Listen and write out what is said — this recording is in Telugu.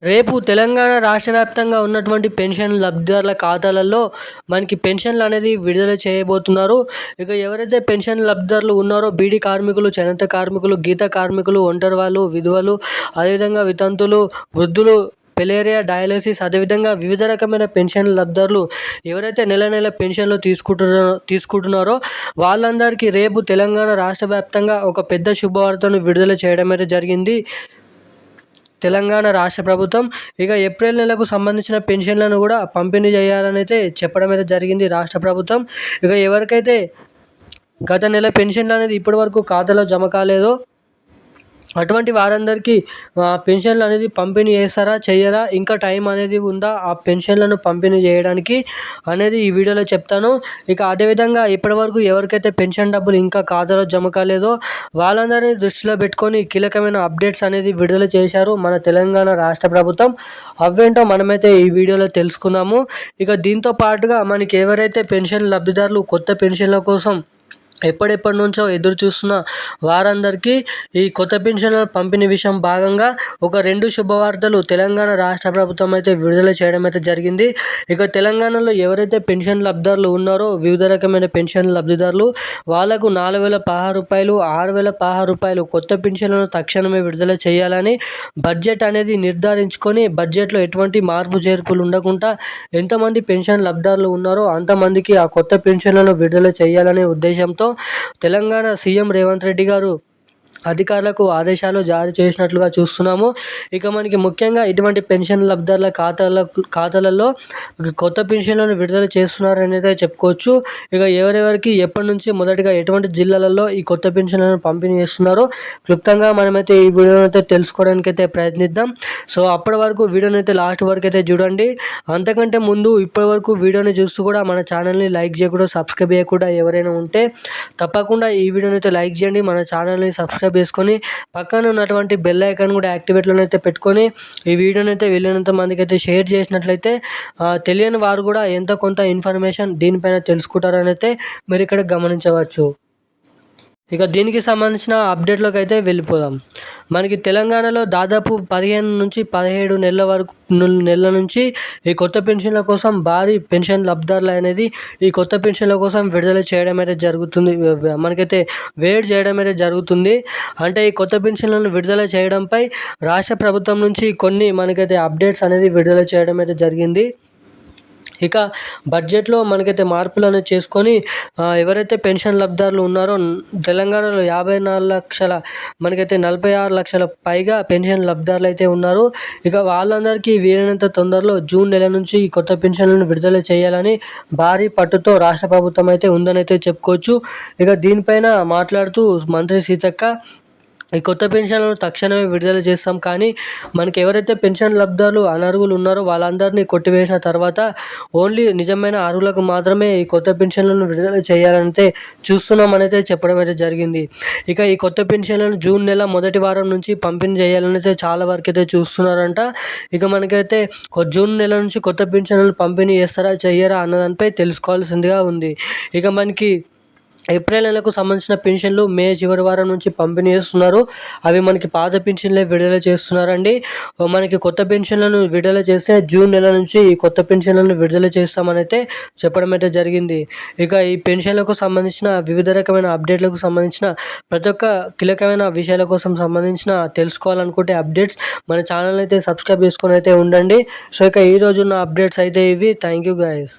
రేపు తెలంగాణ రాష్ట్ర వ్యాప్తంగా ఉన్నటువంటి పెన్షన్ లబ్ధిదారుల ఖాతాలలో మనకి పెన్షన్లు అనేది విడుదల చేయబోతున్నారు. ఇక ఎవరైతే పెన్షన్ లబ్ధిదారులు ఉన్నారో బీడీ కార్మికులు, చేనేత కార్మికులు, గీత కార్మికులు, ఒంటరి వాళ్ళు, విధవలు, అదేవిధంగా వితంతులు, వృద్ధులు, పెలేరియా, డయాలసిస్, అదేవిధంగా వివిధ రకమైన పెన్షన్ లబ్ధిదారులు ఎవరైతే నెల నెల పెన్షన్లు తీసుకుంటున్నారో వాళ్ళందరికీ రేపు తెలంగాణ రాష్ట్ర వ్యాప్తంగా ఒక పెద్ద శుభవార్తను విడుదల చేయడం అయితే జరిగింది తెలంగాణ రాష్ట్ర ప్రభుత్వం. ఇక ఏప్రిల్ నెలకు సంబంధించిన పెన్షన్లను కూడా పంపిణీ చేయాలని అయితే చెప్పడం అయితే జరిగింది రాష్ట్ర ప్రభుత్వం. ఇక ఎవరికైతే గత నెల పెన్షన్లు అనేది ఇప్పటివరకు ఖాతాలో జమ కాలేదో అటువంటి వారందరికీ పెన్షన్లు అనేది పంపిణీ చేస్తారా, చెయ్యరా, ఇంకా టైం అనేది ఉందా ఆ పెన్షన్లను పంపిణీ చేయడానికి అనేది ఈ వీడియోలో చెప్తాను. ఇక అదేవిధంగా ఇప్పటివరకు ఎవరికైతే పెన్షన్ డబ్బులు ఇంకా ఖాతాలో జమ కాలేదో వాళ్ళందరినీ దృష్టిలో పెట్టుకొని కీలకమైన అప్డేట్స్ అనేది విడుదల చేశారు మన తెలంగాణ రాష్ట్ర ప్రభుత్వం. అవేంటో మనమైతే ఈ వీడియోలో తెలుసుకుందాము. ఇక దీంతో పాటుగా మనకి ఎవరైతే పెన్షన్ లబ్ధిదారులు కొత్త పెన్షన్ల కోసం ఎప్పటి నుంచో ఎదురు చూస్తున్న వారందరికీ ఈ కొత్త పెన్షన్ల పంపిణీ విషయం భాగంగా ఒక 2 శుభవార్తలు తెలంగాణ రాష్ట్ర ప్రభుత్వం అయితే విడుదల చేయడం అయితే జరిగింది. ఇక తెలంగాణలో ఎవరైతే పెన్షన్ లబ్ధిదారులు ఉన్నారో వివిధ రకమైన పెన్షన్ లబ్ధిదారులు వాళ్ళకు 4,016 రూపాయలు, 6,016 రూపాయలు కొత్త పెన్షన్లను తక్షణమే విడుదల చేయాలని బడ్జెట్ అనేది నిర్ధారించుకొని బడ్జెట్లో ఎటువంటి మార్పు చేర్పులు ఉండకుండా ఎంతమంది పెన్షన్ లబ్ధిదారులు ఉన్నారో అంతమందికి ఆ కొత్త పెన్షన్లను విడుదల చేయాలనే ఉద్దేశంతో తెలంగాణ సీఎం రేవంత్ రెడ్డి గారు అధికారులకు ఆదేశాలు జారీ చేసినట్లుగా చూస్తున్నాము. ఇక మనకి ముఖ్యంగా ఇటువంటి పెన్షన్ లబ్ధిదారుల ఖాతాలలో కొత్త పెన్షన్లను విడుదల చేస్తున్నారని అయితే చెప్పుకోవచ్చు. ఇక ఎవరెవరికి ఎప్పటి నుంచి మొదటిగా ఎటువంటి జిల్లాలలో ఈ కొత్త పెన్షన్లను పంపిణీ చేస్తున్నారో క్లుప్తంగా మనమైతే ఈ వీడియోని అయితే తెలుసుకోవడానికి అయితే ప్రయత్నిద్దాం. సో అప్పటి వరకు వీడియోని అయితే లాస్ట్ వరకు అయితే చూడండి. అంతకంటే ముందు ఇప్పటి వరకు వీడియోని చూస్తూ కూడా మన ఛానల్ని లైక్ చేయకుండా, సబ్స్క్రైబ్ చేయకుండా ఎవరైనా ఉంటే తప్పకుండా ఈ వీడియోని అయితే లైక్ చేయండి. మన ఛానల్ని సబ్స్క్రైబ్ చేసుకొని పక్కన ఉన్నటువంటి బెల్ ఐకాన్ కూడా యాక్టివేట్లో అయితే పెట్టుకొని ఈ వీడియోని అయితే వెళ్ళినంత మందికి అయితే షేర్ చేసినట్లయితే తెలియని వారు కూడా ఎంతో కొంత ఇన్ఫర్మేషన్ దీనిపైన తెలుసుకుంటారని అయితే మీరు ఇక్కడ గమనించవచ్చు. ఇక దీనికి సంబంధించిన అప్డేట్లోకి అయితే వెళ్ళిపోదాం. మనకి తెలంగాణలో దాదాపు 15 నుంచి 17 నెలల నుంచి ఈ కొత్త పెన్షన్ల కోసం భారీ పెన్షన్ లబ్ధిదారులు అనేది ఈ కొత్త పెన్షన్ల కోసం విడుదల చేయడం అయితే జరుగుతుంది. మనకైతే వెయిట్ చేయడం అయితే జరుగుతుంది. అంటే ఈ కొత్త పెన్షన్లను విడుదల చేయడంపై రాష్ట్ర ప్రభుత్వం నుంచి కొన్ని మనకైతే అప్డేట్స్ అనేది విడుదల చేయడం అయితే జరిగింది. ఇక బడ్జెట్లో మనకైతే మార్పులు అనేది చేసుకొని ఎవరైతే పెన్షన్ లబ్ధిదారులు ఉన్నారో తెలంగాణలో 54 లక్షల మనకైతే 46 లక్షల పైగా పెన్షన్ లబ్ధిదారులు అయితే ఉన్నారు. ఇక వాళ్ళందరికీ వీలైనంత తొందరలో జూన్ నెల నుంచి ఈ కొత్త పెన్షన్లను విడుదల చేయాలని భారీ పట్టుతో రాష్ట్ర ప్రభుత్వం అయితే ఉందని అయితే చెప్పుకోవచ్చు. ఇక దీనిపైన మాట్లాడుతూ మంత్రి సీతక్క ఈ కొత్త పెన్షన్లను తక్షణమే విడుదల చేస్తాం, కానీ మనకి ఎవరైతే పెన్షన్ లబ్ధిదారులు అనర్హులు ఉన్నారో వాళ్ళందరినీ కొట్టివేసిన తర్వాత ఓన్లీ నిజమైన అర్హులకు మాత్రమే ఈ కొత్త పెన్షన్లను విడుదల చేయాలంటే చూస్తున్నామని అయితే చెప్పడం అయితే జరిగింది. ఇక ఈ కొత్త పెన్షన్లను జూన్ నెల మొదటి వారం నుంచి పంపిణీ చేయాలని అయితే చాలా వరకు అయితే చూస్తున్నారంట. ఇక మనకైతే జూన్ నెల నుంచి కొత్త పెన్షన్లను పంపిణీ చేస్తారా చెయ్యరా అన్నదానిపై తెలుసుకోవాల్సిందిగా ఉంది. ఇక మనకి ఏప్రిల్ నెలకు సంబంధించిన పెన్షన్లు మే చివరి వారం నుంచి పంపిణీ చేస్తున్నారు. అవి మనకి పాత పెన్షన్లే విడుదల చేస్తున్నారండి. మనకి కొత్త పెన్షన్లను విడుదల చేస్తే జూన్ నెల నుంచి ఈ కొత్త పెన్షన్లను విడుదల చేస్తామని అయితే చెప్పడం అయితే జరిగింది. ఇక ఈ పెన్షన్లకు సంబంధించిన వివిధ రకమైన అప్డేట్లకు సంబంధించిన ప్రతి ఒక్క కీలకమైన విషయాల కోసం సంబంధించిన తెలుసుకోవాలనుకుంటే అప్డేట్స్ మన ఛానల్ అయితే సబ్స్క్రైబ్ చేసుకొని అయితే ఉండండి. సో ఇక ఈరోజు ఉన్న అప్డేట్స్ అయితే ఇవి. Thank you guys.